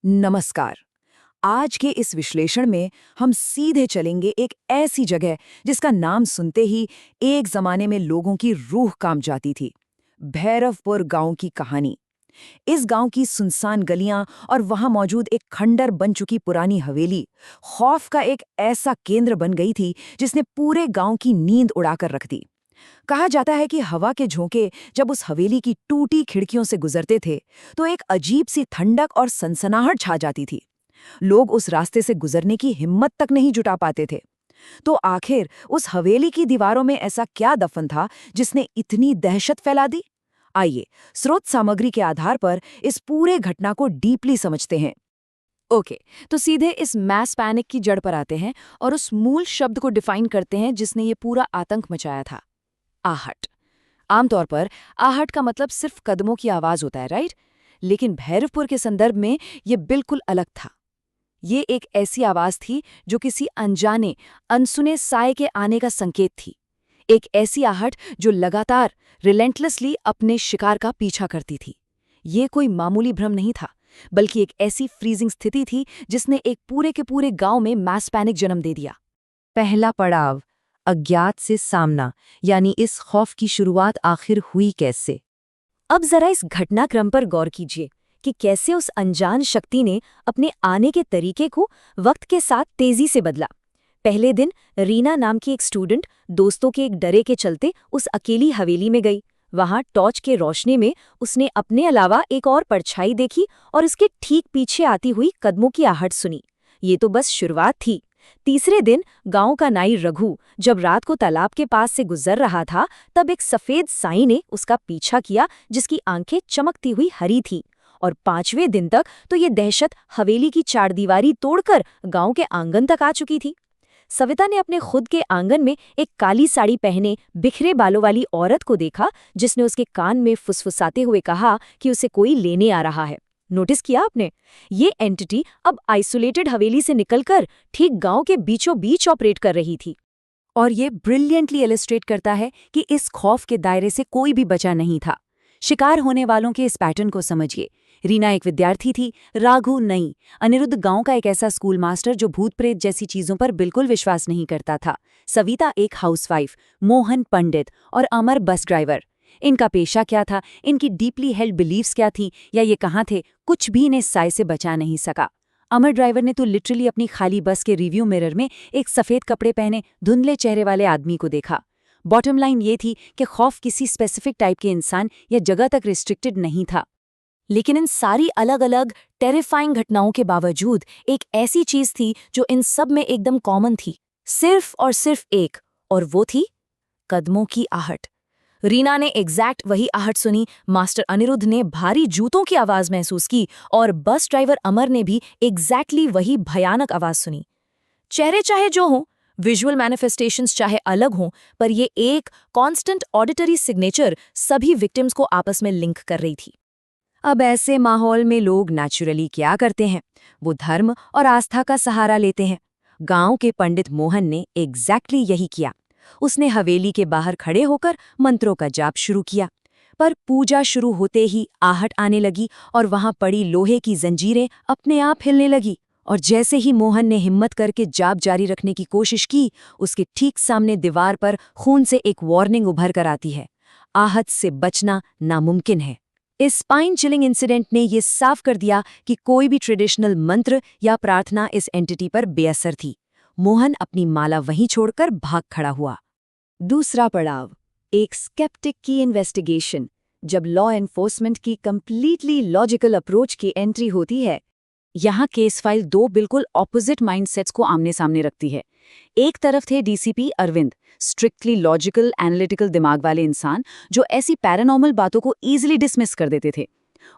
नमस्कार। आज के इस विश्लेषण में हम सीधे चलेंगे एक ऐसी जगह जिसका नाम सुनते ही एक जमाने में लोगों की रूह कांप जाती थी। भैरवपुर गांव की कहानी। इस गांव की सुनसान गलियां और वहां मौजूद एक खंडर बन चुकी पुरानी हवेली खौफ का एक ऐसा केंद्र बन गई थी जिसने पूरे गांव की नींद उड़ाकर रख दी। कहा जाता है कि हवा के झोंके जब उस हवेली की टूटी खिड़कियों से गुजरते थे तो एक अजीब सी ठंडक और सनसनाहट छा जाती थी। लोग उस रास्ते से गुजरने की हिम्मत तक नहीं जुटा पाते थे। तो आखिर उस हवेली की दीवारों में ऐसा क्या दफन था जिसने इतनी दहशत फैला दी? आइए स्रोत सामग्री के आधार पर इस पूरे घटना को डीपली समझते हैं। ओके, तो सीधे इस मैस पैनिक की जड़ पर आते हैं और उस मूल शब्द को डिफाइन करते हैं जिसने ये पूरा आतंक मचाया था। आहट। आमतौर पर आहट का मतलब सिर्फ कदमों की आवाज होता है, राइट? लेकिन भैरवपुर के संदर्भ में ये बिल्कुल अलग था। ये एक ऐसी आवाज थी जो किसी अनजाने, अनसुने साए के आने का संकेत थी। एक ऐसी आहट जो लगातार, रिलेंटलेसली अपने शिकार का पीछा करती थी। ये कोई मामूली भ्रम नहीं था, बल्कि एक ऐसी फ्रीजिंग स्थिति थी जिसने एक पूरे के पूरे गांव में मैस पैनिक जन्म दे दिया। पहला पड़ाव, अज्ञात से सामना, यानी इस खौफ की शुरुआत आखिर हुई कैसे? अब जरा इस घटनाक्रम पर गौर कीजिए कि कैसे उस अनजान शक्ति ने अपने आने के तरीके को वक्त के साथ तेजी से बदला। पहले दिन रीना नाम की एक स्टूडेंट दोस्तों के एक डरे के चलते उस अकेली हवेली में गई। वहां टॉर्च के रोशनी में उसने अपने अलावा एक और परछाई देखी और उसके ठीक पीछे आती हुई कदमों की आहट सुनी। ये तो बस शुरुआत थी। तीसरे दिन गांव का नाई रघु जब रात को तालाब के पास से गुजर रहा था, तब एक सफेद साई ने उसका पीछा किया जिसकी आंखें चमकती हुई हरी थी। और पांचवें दिन तक तो ये दहशत हवेली की चारदीवारी तोड़कर गांव के आंगन तक आ चुकी थी। सविता ने अपने खुद के आंगन में एक काली साड़ी पहने बिखरे बालों वाली औरत को देखा जिसने उसके कान में फुसफुसाते हुए कहा कि उसे कोई लेने आ रहा है। नोटिस किया आपने? ये एंटिटी अब आइसोलेटेड हवेली से निकलकर ठीक गांव के बीचों बीच ऑपरेट कर रही थी। और ये ब्रिलियंटली इलस्ट्रेट करता है कि इस खौफ के दायरे से कोई भी बचा नहीं था। शिकार होने वालों के इस पैटर्न को समझिए। रीना एक विद्यार्थी थी, राघु नहीं, अनिरुद्ध गांव का एक ऐसा स्कूल मास्टर जो भूत प्रेत जैसी चीजों पर बिल्कुल विश्वास नहीं करता था, सविता एक हाउसवाइफ, मोहन पंडित और अमर बस ड्राइवर। इनका पेशा क्या था, इनकी डीपली हेल्ड बिलीव्स क्या थी, या ये कहाँ थे, कुछ भी इन्हें साए से बचा नहीं सका। अमर ड्राइवर ने तो लिटरली अपनी खाली बस के रिव्यू मिरर में एक सफेद कपड़े पहने धुंधले चेहरे वाले आदमी को देखा। बॉटम लाइन ये थी कि खौफ किसी स्पेसिफिक टाइप के इंसान या जगह तक रिस्ट्रिक्टेड नहीं था। लेकिन इन सारी अलग अलग टेरिफाइंग घटनाओं के बावजूद एक ऐसी चीज थी जो इन सब में एकदम कॉमन थी, सिर्फ और सिर्फ एक, और वो थी कदमों की आहट। रीना ने एग्जैक्ट वही आहट सुनी, मास्टर अनिरुद्ध ने भारी जूतों की आवाज महसूस की और बस ड्राइवर अमर ने भी एग्जैक्टली वही भयानक आवाज सुनी। चेहरे चाहे जो हों, विजुअल मैनिफेस्टेशंस चाहे अलग हों, पर ये एक कांस्टेंट ऑडिटरी सिग्नेचर सभी विक्टिम्स को आपस में लिंक कर रही थी। अब ऐसे माहौल में लोग नेचुरली क्या करते हैं? वो धर्म और आस्था का सहारा लेते हैं। गांव के पंडित मोहन ने एग्जैक्टली यही किया। उसने हवेली के बाहर खड़े होकर मंत्रों का जाप शुरू किया। पर पूजा शुरू होते ही आहट आने लगी और वहां पड़ी लोहे की जंजीरें अपने आप हिलने लगी। और जैसे ही मोहन ने हिम्मत करके जाप जारी रखने की कोशिश की, उसके ठीक सामने दीवार पर खून से एक वार्निंग उभर कर आती है। आहत से बचना नामुमकिन है। इस स्पाइन चिलिंग इंसिडेंट ने यह साफ कर दिया कि कोई भी ट्रेडिशनल मंत्र या प्रार्थना इस एंटिटी पर बेअसर थी। मोहन अपनी माला वहीं छोड़कर भाग खड़ा हुआ। दूसरा पड़ाव, एक स्केप्टिक की इन्वेस्टिगेशन। जब लॉ एनफोर्समेंट की कंप्लीटली लॉजिकल अप्रोच की एंट्री होती है, यहाँ केस फाइल दो बिल्कुल ऑपोजिट माइंडसेट्स को आमने सामने रखती है। एक तरफ थे DCP Arvind, strictly logical analytical दिमाग वाले इंसान जो ऐसी पैरानॉर्मल बातों को ईजिली डिसमिस कर देते थे।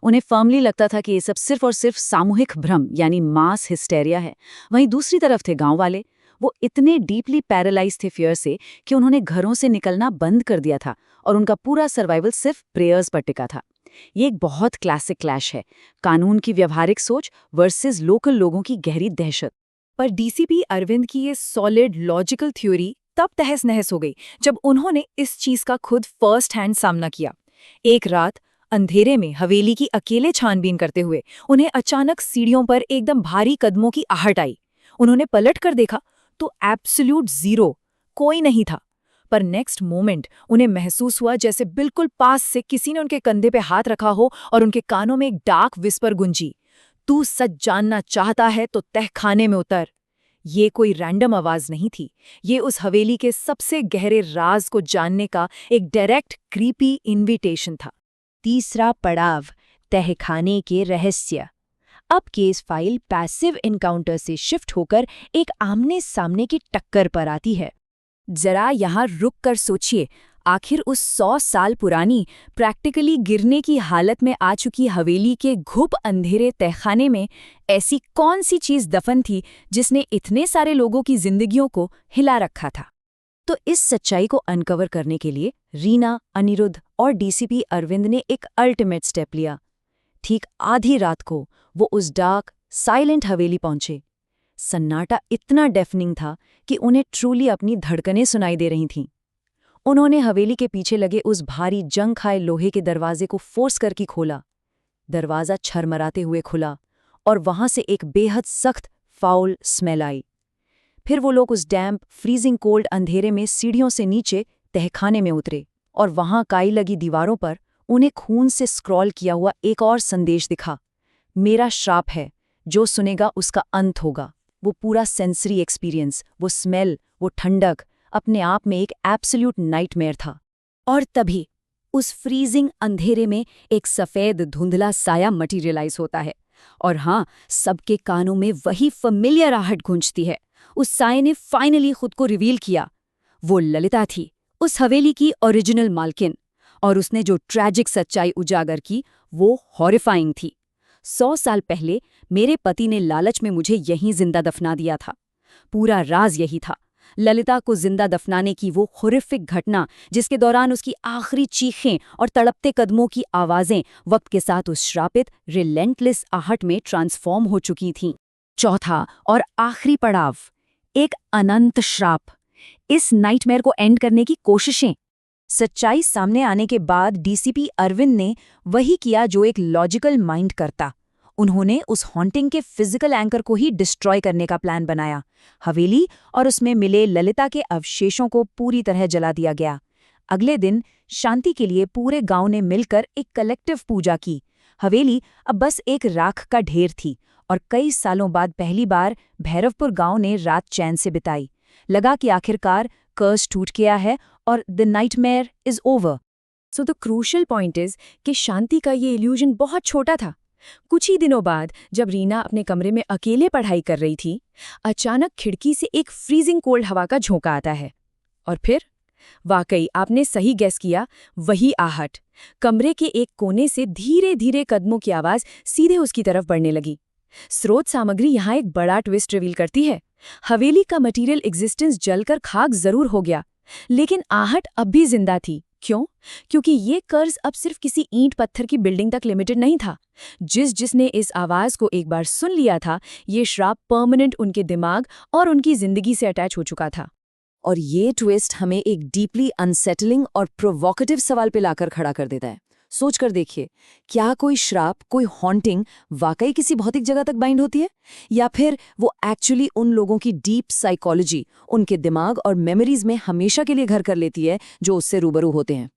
उन्हें फर्मली लगता था कि ये सब सिर्फ और सिर्फ सामूहिक भ्रम यानी मास हिस्टेरिया है। वहीं दूसरी तरफ थे गांव वाले। वो इतने डीपली पैरालाइज थे फियर से कि उन्होंने घरों से निकलना बंद कर दिया था और उनका पूरा सर्वाइवल सिर्फ प्रेयर्स पर टिका था। ये एक बहुत क्लासिक क्लैश है, कानून की व्यवहारिक सोच वर्सेस लोकल लोगों की गहरी दहशत। पर डीसीपी अरविंद की ये सॉलिड लॉजिकल थ्योरी तब तहस नहस हो गई जब उन्होंने इस चीज का खुद फर्स्ट हैंड सामना किया। एक रात अंधेरे में हवेली की अकेले छानबीन करते हुए उन्हें अचानक सीढ़ियों पर एकदम भारी कदमों की आहट आई। उन्होंने पलट कर देखा तो एब्सोल्यूट जीरो, कोई नहीं था। पर नेक्स्ट मोमेंट उन्हें महसूस हुआ जैसे बिल्कुल पास से किसी ने उनके कंधे पे हाथ रखा हो और उनके कानों में एक डार्क विस्पर गुंजी, तू सच जानना चाहता है तो तहखाने में उतर। ये कोई रैंडम आवाज नहीं थी, ये उस हवेली के सबसे गहरे राज को जानने का एक डायरेक्ट क्रीपी इनविटेशन था। तीसरा पड़ाव, तहखाने के रहस्य। अब केस फाइल पैसिव एनकाउंटर से शिफ्ट होकर एक आमने सामने की टक्कर पर आती है। जरा यहाँ रुक कर सोचिए, आखिर उस 100 साल पुरानी, प्रैक्टिकली गिरने की हालत में आ चुकी हवेली के घुप अंधेरे तहखाने में ऐसी कौन सी चीज दफन थी जिसने इतने सारे लोगों की जिंदगियों को हिला रखा था। तो इस सच्चाई को अनकवर करने के लिए रीना, अनिरुद्ध और डीसीपी अरविंद ने एक अल्टीमेट स्टेप लिया। ठीक आधी रात को वो उस डार्क, साइलेंट हवेली पहुंचे। सन्नाटा इतना डेफनिंग था कि उन्हें ट्रूली अपनी धड़कनें सुनाई दे रही थीं। उन्होंने हवेली के पीछे लगे उस भारी जंग खाए लोहे के दरवाजे को फोर्स करके खोला। दरवाज़ा छरमराते हुए खुला और वहां से एक बेहद सख्त, फाउल स्मेल आई। फिर वो लोग उस डैम्प, फ्रीजिंग कोल्ड अंधेरे में सीढ़ियों से नीचे तहखाने में उतरे और वहां काई लगी दीवारों पर उन्हें खून से स्क्रॉल किया हुआ एक और संदेश दिखा, मेरा श्राप है, जो सुनेगा उसका अंत होगा। वो पूरा सेंसरी एक्सपीरियंस, वो स्मेल, वो ठंडक, अपने आप में एक एब्सोल्यूट नाइटमेयर था। और तभी उस फ्रीजिंग अंधेरे में एक सफ़ेद धुंधला साया मटीरियलाइज होता है। और हाँ, सबके कानों में वही फ़मिलियर आहट गूंजती है। उस साये ने फाइनली खुद को रिवील किया। वो ललिता थी, उस हवेली की ओरिजिनल मालकिन, और उसने जो ट्रैजिक सच्चाई उजागर की वो हॉरिफाइंग थी। 100 साल पहले मेरे पति ने लालच में मुझे यहीं जिंदा दफना दिया था। पूरा राज यही था, ललिता को जिंदा दफनाने की वो हॉरिफिक घटना जिसके दौरान उसकी आखिरी चीखें और तड़पते कदमों की आवाजें वक्त के साथ उस श्रापित, रिलेंटलेस आहट में ट्रांसफॉर्म हो चुकी थीं। चौथा और आखिरी पड़ाव, एक अनंत श्राप। इस नाइटमेयर को एंड करने की कोशिशें। सच्चाई सामने आने के बाद डीसीपी अरविंद ने वही किया जो एक लॉजिकल माइंड करता। उन्होंने उस हॉन्टिंग के फिजिकल एंकर को ही डिस्ट्रॉय करने का प्लान बनाया। हवेली और उसमें मिले ललिता के अवशेषों को पूरी तरह जला दिया गया। अगले दिन शांति के लिए पूरे गांव ने मिलकर एक कलेक्टिव पूजा की। हवेली अब बस एक राख का ढेर थी और कई सालों बाद पहली बार भैरवपुर गांव ने रात चैन से बिताई। लगा कि आखिरकार कर्स टूट गया है और the nightmare is over. So the crucial point is कि शांति का ये इल्यूजन बहुत छोटा था। कुछ ही दिनों बाद जब रीना अपने कमरे में अकेले पढ़ाई कर रही थी, अचानक खिड़की से एक फ्रीजिंग कोल्ड हवा का झोंका आता है। और फिर वाकई आपने सही गेस किया, वही आहट। कमरे के एक कोने से धीरे धीरे कदमों की आवाज सीधे उसकी तरफ बढ़ने लगी। स्रोत सामग्री यहाँ एक बड़ा ट्विस्ट रिवील करती है। हवेली का मटेरियल एग्जिस्टेंस जलकर खाक जरूर हो गया, लेकिन आहट अब भी जिंदा थी। क्यों? क्योंकि ये कर्ज अब सिर्फ किसी ईंट पत्थर की बिल्डिंग तक लिमिटेड नहीं था। जिसने इस आवाज को एक बार सुन लिया था, ये श्राप परमानेंट उनके दिमाग और उनकी जिंदगी से अटैच हो चुका था। और ये ट्विस्ट हमें एक डीपली अनसेटलिंग और प्रोवोकेटिव सवाल पे लाकर खड़ा कर देता है। सोच कर देखिए, क्या कोई श्राप, कोई हॉन्टिंग वाकई किसी भौतिक जगह तक बाइंड होती है, या फिर वो एक्चुअली उन लोगों की डीप साइकोलॉजी, उनके दिमाग और मेमोरीज में हमेशा के लिए घर कर लेती है जो उससे रूबरू होते हैं।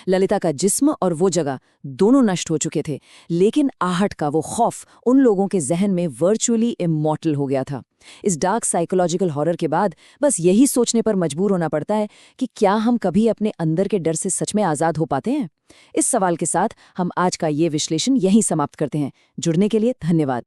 ललिता का जिस्म और वो जगह दोनों नष्ट हो चुके थे, लेकिन आहट का वो खौफ उन लोगों के जहन में वर्चुअली इमॉर्टल हो गया था। इस डार्क साइकोलॉजिकल हॉरर के बाद बस यही सोचने पर मजबूर होना पड़ता है कि क्या हम कभी अपने अंदर के डर से सच में आज़ाद हो पाते हैं। इस सवाल के साथ हम आज का ये विश्लेषण यहीं समाप्त करते हैं। जुड़ने के लिए धन्यवाद।